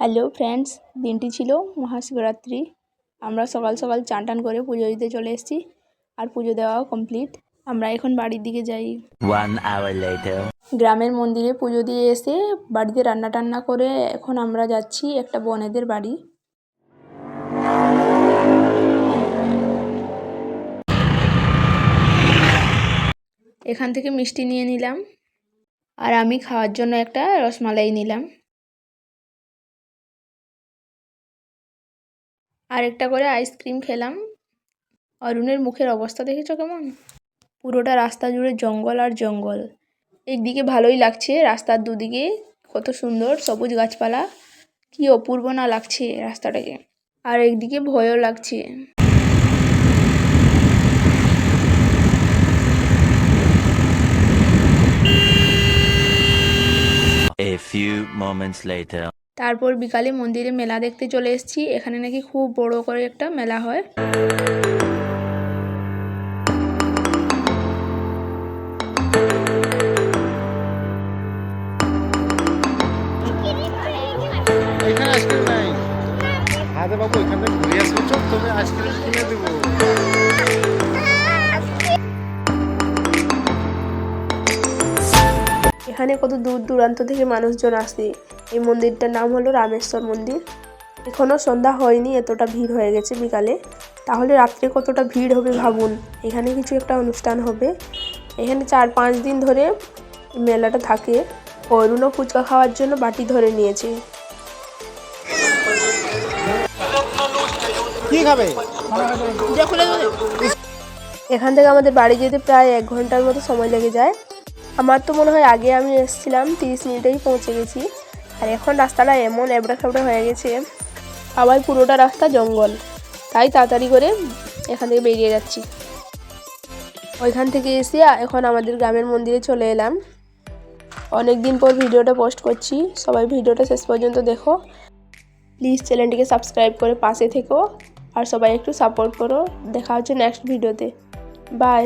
Hello friends, দিনটি ছিল মহাশিবরাত্রি। আমরা সকাল সকাল চান টান করে পুজো দিতে চলে এসেছি, আর পুজো দেওয়াও কমপ্লিট। আমরা এখন বাড়ির দিকে যাই। 1 hour later. গ্রামের মন্দিরে পুজো দিয়ে এসে বাড়িতে রান্না টান্না করে এখন আমরা যাচ্ছি একটা বোনেদের বাড়ি। এখান থেকে মিষ্টি নিয়ে নিলাম, আর আমি খাওয়ার জন্য একটা রসমালাই নিলাম, আর একটা করে আইসক্রিম খেলাম। অরুণের মুখের অবস্থা দেখেছো কেমন? পুরোটা রাস্তা জুড়ে জঙ্গল আর জঙ্গল। একদিকে ভালোই লাগছে, রাস্তার দুদিকে কত সুন্দর সবুজ গাছপালা, কি অপূর্ব না লাগছে রাস্তাটাকে। আর একদিকে ভয়ও লাগছে। A few moments later. তারপর বিকালে মন্দিরে মেলা দেখতে চলে এসেছি। এখানে নাকি খুব বড় করে একটা মেলা হয়। এখানে আইসক্রিম নাই। আরে বাবু এখান থেকে ঘুরে আসবো, চল তোকে আইসক্রিম কিনে দেবো। এখানে কত দূর দূরান্ত থেকে মানুষজন আসে। এই মন্দিরটার নাম হলো রামেশ্বর মন্দির। এখনও সন্ধ্যা হয়নি, এতটা ভিড় হয়ে গেছে বিকালে। তাহলে রাত্রে কতটা ভিড় হবে ভাবুন। এখানে কিছু একটা অনুষ্ঠান হবে। এখানে 4-5 দিন ধরে মেলাটা থাকে। অরুণও ফুচকা খাওয়ার জন্য বাটি ধরে নিয়েছে। কি খাবে? এখান থেকে আমাদের বাড়ি যেতে প্রায় 1 ঘন্টার মতো সময় লেগে যায়। আমার তো মনে হয় আগে আমি এসেছিলাম 30 মিনিটেই পৌঁছে গেছি। আর এখন রাস্তাটা এমন এবড়া খেবড়া হয়ে গেছে, আবার পুরোটা রাস্তা জঙ্গল। তাই তাড়াতাড়ি করে এখান থেকে বেরিয়ে যাচ্ছি। ওইখান থেকে এসে এখন আমাদের গ্রামের মন্দিরে চলে এলাম। অনেক দিন পর ভিডিওটা পোস্ট করছি, সবাই ভিডিওটা শেষ পর্যন্ত দেখো। প্লিজ চ্যানেলটিকে সাবস্ক্রাইব করে পাশে থেকো, আর সবাই একটু সাপোর্ট করো। দেখা হচ্ছে নেক্সট ভিডিওতে। বাই।